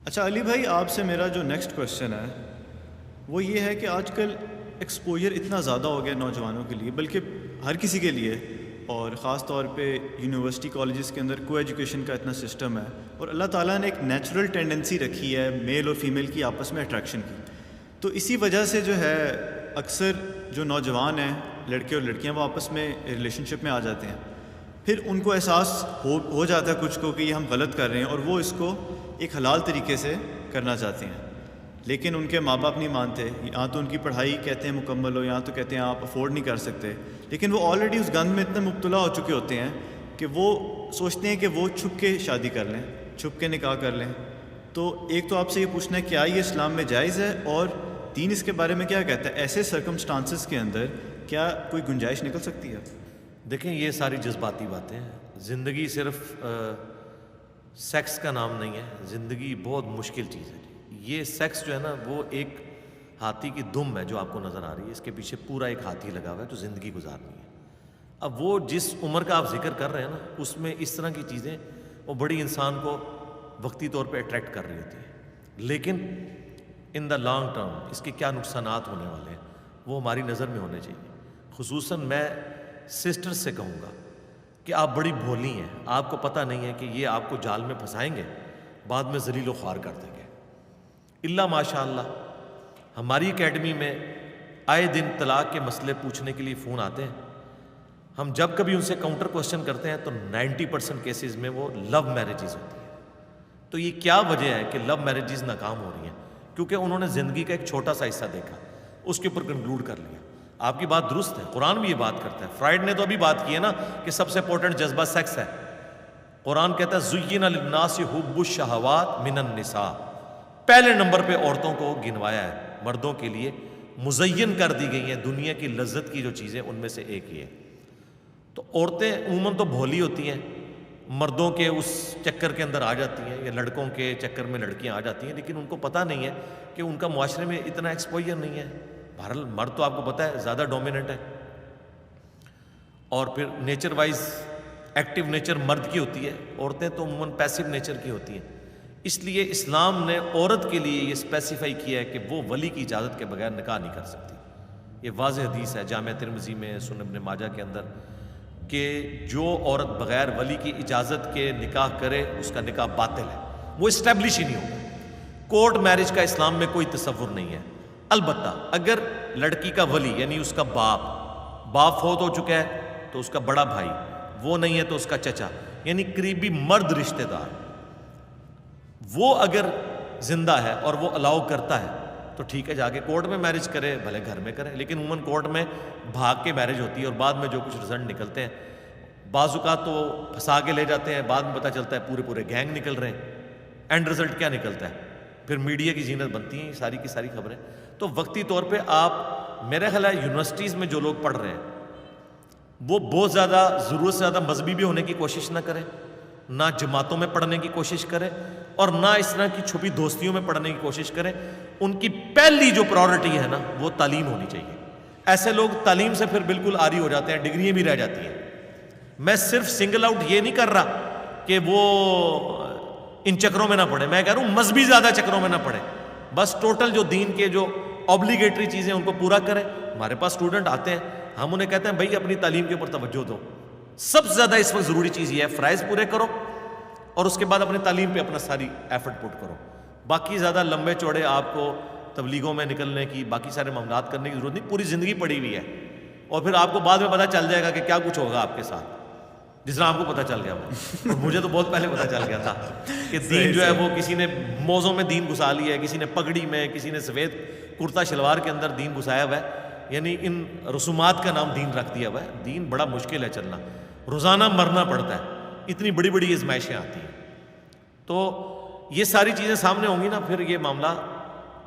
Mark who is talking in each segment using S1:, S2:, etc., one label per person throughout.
S1: اچھا علی بھائی، آپ سے میرا جو نیکسٹ کویشچن ہے وہ یہ ہے کہ آج کل ایکسپوجر اتنا زیادہ ہو گیا نوجوانوں کے لیے، بلکہ ہر کسی کے لیے، اور خاص طور پہ یونیورسٹی کالجز کے اندر کو ایجوکیشن کا اتنا سسٹم ہے، اور اللہ تعالیٰ نے ایک نیچرل ٹینڈنسی رکھی ہے میل اور فیمیل کی آپس میں اٹریکشن کی. تو اسی وجہ سے جو ہے اکثر جو نوجوان ہیں، لڑکے اور لڑکیاں، وہ آپس میں ریلیشن شپ میں آ جاتے ہیں. پھر ان کو احساس ہو جاتا ہے کچھ کو کہ یہ ہم غلط کر رہے ہیں، اور وہ اس کو ایک حلال طریقے سے کرنا چاہتے ہیں، لیکن ان کے ماں باپ نہیں مانتے. یہاں تو ان کی پڑھائی کہتے ہیں مکمل ہو، یہاں تو کہتے ہیں آپ افورڈ نہیں کر سکتے، لیکن وہ آلریڈی اس گند میں اتنے مبتلا ہو چکے ہوتے ہیں کہ وہ سوچتے ہیں کہ وہ چھپ کے شادی کر لیں، چھپ کے نکاح کر لیں. تو ایک تو آپ سے یہ پوچھنا ہے کیا یہ اسلام میں جائز ہے، اور دین اس کے بارے میں کیا کہتا ہے؟ ایسے سرکمسٹانسز کے اندر کیا کوئی گنجائش نکل سکتی ہے؟
S2: دیکھیں، یہ ساری جذباتی باتیں ہیں. زندگی صرف سیکس کا نام نہیں ہے. زندگی بہت مشکل چیز ہے. یہ سیکس جو ہے نا، وہ ایک ہاتھی کی دم ہے جو آپ کو نظر آ رہی ہے. اس کے پیچھے پورا ایک ہاتھی لگا ہوا ہے جو زندگی گزارنی ہے. اب وہ جس عمر کا آپ ذکر کر رہے ہیں نا، اس میں اس طرح کی چیزیں وہ بڑی انسان کو وقتی طور پہ اٹریکٹ کر رہی ہوتی ہیں، لیکن ان دا لانگ ٹرم اس کے کیا نقصانات ہونے والے ہیں وہ ہماری نظر میں ہونے چاہیے. خصوصاً میں سسٹر سے کہوں گا کہ آپ بڑی بھولی ہیں. آپ کو پتہ نہیں ہے کہ یہ آپ کو جال میں پھنسائیں گے، بعد میں ذلیل و خوار کر دیں گے. اللہ ماشاء اللہ ہماری اکیڈمی میں آئے دن طلاق کے مسئلے پوچھنے کے لیے فون آتے ہیں. ہم جب کبھی ان سے کاؤنٹر کوشچن کرتے ہیں تو 90% کیسز میں وہ لو میرجز ہوتی ہیں. تو یہ کیا وجہ ہے کہ لو میرجز ناکام ہو رہی ہیں؟ کیونکہ انہوں نے زندگی کا ایک چھوٹا سا حصہ دیکھا، اس کے اوپر کنکلوڈ کر لیا. آپ کی بات درست ہے، قرآن بھی یہ بات کرتا ہے. فرائڈ نے تو ابھی بات کی ہے نا کہ سب سے امپورٹنٹ جذبہ سیکس ہے. قرآن کہتا ہے زُيِّنَ لِلنَّاسِ حُبُّ الشَّهَوَاتِ مِنَ النِّسَاءِ. پہلے نمبر پہ عورتوں کو گنوایا ہے. مردوں کے لیے مزین کر دی گئی ہیں دنیا کی لذت کی جو چیزیں، ان میں سے ایک یہ ہے. تو عورتیں عموماً تو بھولی ہوتی ہیں، مردوں کے اس چکر کے اندر آ جاتی ہیں، یا لڑکوں کے چکر میں لڑکیاں آ جاتی ہیں، لیکن ان کو پتہ نہیں ہے کہ ان کا معاشرے میں اتنا ایکسپوجر نہیں ہے. بہرحال مرد تو آپ کو پتہ ہے زیادہ ڈومیننٹ ہے، اور پھر نیچر وائز ایکٹیو نیچر مرد کی ہوتی ہے، عورتیں تو عموماً پیسو نیچر کی ہوتی ہیں. اس لیے اسلام نے عورت کے لیے یہ اسپیسیفائی کیا ہے کہ وہ ولی کی اجازت کے بغیر نکاح نہیں کر سکتی. یہ واضح حدیث ہے جامع ترمذی میں، سنن ابن ماجہ کے اندر، کہ جو عورت بغیر ولی کی اجازت کے نکاح کرے اس کا نکاح باطل ہے، وہ اسٹیبلش ہی نہیں ہوگا. کورٹ میرج کا اسلام میں کوئی تصور نہیں ہے. البتہ اگر لڑکی کا ولی یعنی اس کا باپ فوت ہو چکا ہے تو اس کا بڑا بھائی، وہ نہیں ہے تو اس کا چچا، یعنی قریبی مرد رشتہ دار، وہ اگر زندہ ہے اور وہ الاؤ کرتا ہے تو ٹھیک ہے، جا کے کورٹ میں میرج کرے، بھلے گھر میں کرے. لیکن عموماً کورٹ میں بھاگ کے میرج ہوتی ہے، اور بعد میں جو کچھ رزلٹ نکلتے ہیں، بعض اوقات تو پھنسا کے لے جاتے ہیں، بعد میں پتہ چلتا ہے پورے گینگ نکل رہے ہیں. اینڈ رزلٹ کیا نکلتا ہے؟ پھر میڈیا کی زینت بنتی ہیں ساری کی ساری خبریں. تو وقتی طور پہ آپ، میرا خیال ہے یونیورسٹیز میں جو لوگ پڑھ رہے ہیں وہ بہت زیادہ ضرورت سے زیادہ مذہبی بھی ہونے کی کوشش نہ کریں، نہ جماعتوں میں پڑھنے کی کوشش کریں، اور نہ اس طرح کی چھپی دوستیوں میں پڑھنے کی کوشش کریں. ان کی پہلی جو پرائورٹی ہے نا، وہ تعلیم ہونی چاہیے. ایسے لوگ تعلیم سے پھر بالکل عاری ہو جاتے ہیں، ڈگریاں بھی رہ جاتی ہیں. میں صرف سنگل آؤٹ یہ نہیں کر رہا کہ وہ ان چکروں میں نہ پڑھے، میں کہہ رہا ہوں مذہبی زیادہ چکروں میں نہ پڑھے. بس ٹوٹل جو دین کے جو اوبلیگیٹری چیزیں ان کو پورا کریں. ہمارے پاس اسٹوڈنٹ آتے ہیں، ہم انہیں کہتے ہیں بھائی اپنی تعلیم کے اوپر توجہ دو. سب سے زیادہ اس وقت ضروری چیز یہ ہے فرائض پورے کرو، اور اس کے بعد اپنی تعلیم پہ اپنا ساری ایفرٹ پٹ کرو. باقی زیادہ لمبے چوڑے آپ کو تبلیغوں میں نکلنے کی، باقی سارے معاملات کرنے کی ضرورت نہیں. پوری زندگی پڑی ہوئی ہے، اور پھر آپ کو بعد میں پتہ چل جائے گا کہ کیا کچھ ہوگا آپ کے ساتھ، جس طرح آپ کو پتہ چل گیا وہ. اور مجھے تو بہت پہلے پتہ چل گیا تھا کہ دین جو ہے وہ کسی نے موزوں میں دین گھسا لیا ہے، کسی نے پگڑی میں، کسی نے سفید کرتا شلوار کے اندر دین گھسایا ہوا ہے، یعنی ان رسومات کا نام دین رکھ دیا ہوا ہے. دین بڑا مشکل ہے چلنا، روزانہ مرنا پڑتا ہے، اتنی بڑی بڑی آزمائشیں آتی ہیں. تو یہ ساری چیزیں سامنے ہوں گی نا، پھر یہ معاملہ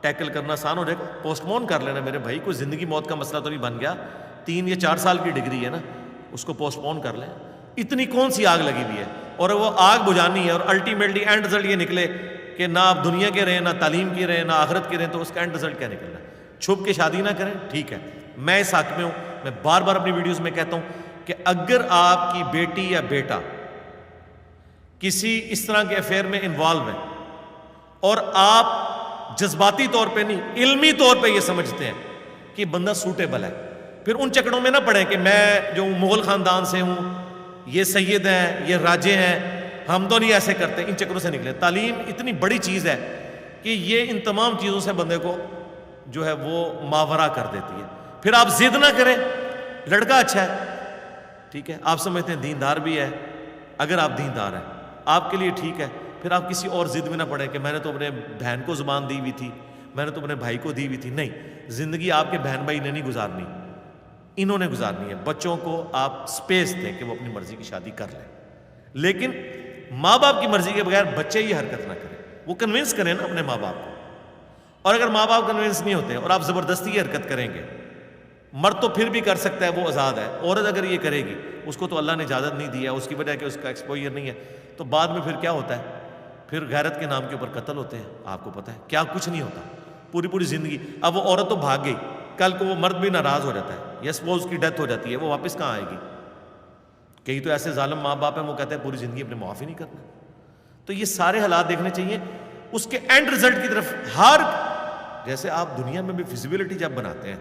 S2: ٹیکل کرنا آسان ہو جائے گا. پوسٹ پون کر لینا میرے بھائی، کوئی زندگی موت کا مسئلہ تو نہیں بن گیا. 3 یا 4 سال کی ڈگری ہے نا، اس کو پوسٹ پون کر لیں. اتنی کون سی آگ لگی ہوئی ہے، اور وہ آگ بجھانی ہے، اور الٹیمیٹلی اینڈ رزلٹ یہ نکلے کہ نہ آپ دنیا کے رہیں، نہ تعلیم کی رہیں، نہ آخرت کے رہیں، تو اس کا اینڈ رزلٹ کیا نکلنا ہے؟ چھپ کے شادی نہ کریں، ٹھیک ہے. میں اس حق میں ہوں، میں بار بار اپنی ویڈیوز میں کہتا ہوں کہ اگر آپ کی بیٹی یا بیٹا کسی اس طرح کے افیئر میں انوالو ہے اور آپ جذباتی طور پہ نہیں علمی طور پہ یہ سمجھتے ہیں کہ بندہ سوٹیبل ہے، پھر ان چکروں میں نہ پڑیں کہ میں جو مغل خاندان سے ہوں، یہ سید ہیں، یہ راجے ہیں، ہم تو نہیں ایسے کرتے، ان چکروں سے نکلیں۔ تعلیم اتنی بڑی چیز ہے کہ یہ ان تمام چیزوں سے بندے کو جو ہے وہ ماورا کر دیتی ہے۔ پھر آپ ضد نہ کریں، لڑکا اچھا ہے، ٹھیک ہے، آپ سمجھتے ہیں دیندار بھی ہے، اگر آپ دیندار ہیں آپ کے لیے ٹھیک ہے، پھر آپ کسی اور ضد میں نہ پڑیں کہ میں نے تو اپنے بہن کو زبان دی ہوئی تھی، میں نے تو اپنے بھائی کو دی ہوئی تھی۔ نہیں، زندگی آپ کے بہن بھائی نے نہیں گزارنی، انہوں نے گزارنی ہے۔ بچوں کو آپ سپیس دیں کہ وہ اپنی مرضی کی شادی کر لیں، لیکن ماں باپ کی مرضی کے بغیر بچے یہ حرکت نہ کریں، وہ کنونس کریں نا اپنے ماں باپ کو۔ اور اگر ماں باپ کنونس نہیں ہوتے اور آپ زبردستی یہ حرکت کریں گے، مرد تو پھر بھی کر سکتا ہے، وہ آزاد ہے، عورت اگر یہ کرے گی، اس کو تو اللہ نے اجازت نہیں دی ہے، اس کی وجہ کہ اس کا ایکسپوئر نہیں ہے، تو بعد میں پھر کیا ہوتا ہے؟ پھر غیرت کے نام کے اوپر قتل ہوتے ہیں، آپ کو پتہ ہے کیا کچھ نہیں ہوتا پوری پوری زندگی۔ اب وہ عورت تو بھاگ گئی، کل کو وہ مرد بھی ناراض ہو جاتا ہے یا سپوز اس کی ڈیتھ ہو جاتی ہے، وہ واپس کہاں آئے گی؟ کئی تو ایسے ظالم ماں باپ ہیں وہ کہتے ہیں پوری زندگی اپنے معاف ہی نہیں کرنا۔ تو یہ سارے حالات دیکھنے چاہیے، اس کے اینڈ رزلٹ کی طرف ہر، جیسے آپ دنیا میں بھی فزیبلٹی جب بناتے ہیں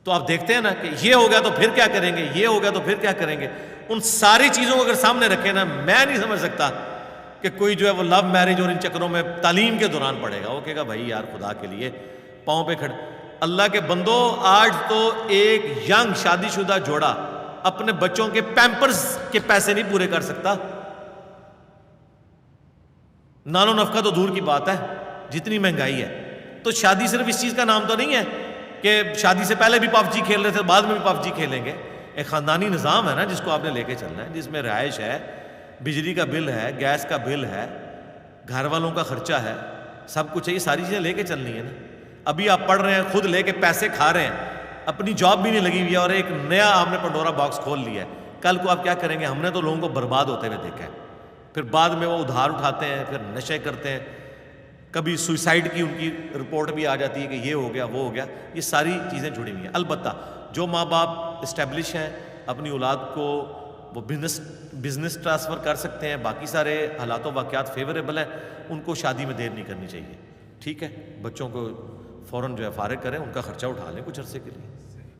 S2: تو آپ دیکھتے ہیں نا کہ یہ ہو گیا تو پھر کیا کریں گے، یہ ہو گیا تو پھر کیا کریں گے۔ ان ساری چیزوں کو اگر سامنے رکھیں نا، میں نہیں سمجھ سکتا کہ کوئی جو ہے وہ لو میرج اور ان چکروں میں تعلیم کے دوران پڑے گا۔ وہ کہے گا بھائی یار خدا کے لیے پاؤں پہ کھڑے، اللہ کے بندو، آج تو ایک ینگ شادی شدہ جوڑا اپنے بچوں کے پیمپرز کے پیسے نہیں پورے کر سکتا، نان و نفقہ تو دور کی بات ہے، جتنی مہنگائی ہے۔ تو شادی صرف اس چیز کا نام تو نہیں ہے کہ شادی سے پہلے بھی پب جی کھیل رہے تھے بعد میں بھی پب جی کھیلیں گے۔ ایک خاندانی نظام ہے نا جس کو آپ نے لے کے چلنا ہے، جس میں رہائش ہے، بجلی کا بل ہے، گیس کا بل ہے، گھر والوں کا خرچہ ہے، سب کچھ ہے، یہ ساری چیزیں لے کے چلنی ہے نا۔ ابھی آپ پڑھ رہے ہیں، خود لے کے پیسے کھا رہے ہیں، اپنی جاب بھی نہیں لگی ہوئی ہے اور ایک نیا آپ نے پنڈورا باکس کھول لیا ہے۔ کل کو آپ کیا کریں گے؟ ہم نے تو لوگوں کو برباد ہوتے ہوئے دیکھا ہے، پھر بعد میں وہ ادھار اٹھاتے ہیں، پھر نشے کرتے ہیں، کبھی سوئسائڈ کی ان کی رپورٹ بھی آ جاتی ہے کہ یہ ہو گیا وہ ہو گیا۔ یہ ساری چیزیں جڑی ہوئی ہیں۔ البتہ جو ماں باپ اسٹیبلش ہیں، اپنی اولاد کو وہ بزنس ٹرانسفر کر سکتے ہیں، باقی سارے حالات و واقعات فیوریبل ہیں، ان کو شادی میں دیر نہیں کرنی چاہیے، ٹھیک ہے، بچوں کو فوراً جو ہے فارغ کریں، ان کا خرچہ اٹھا لیں کچھ عرصے کے لیے۔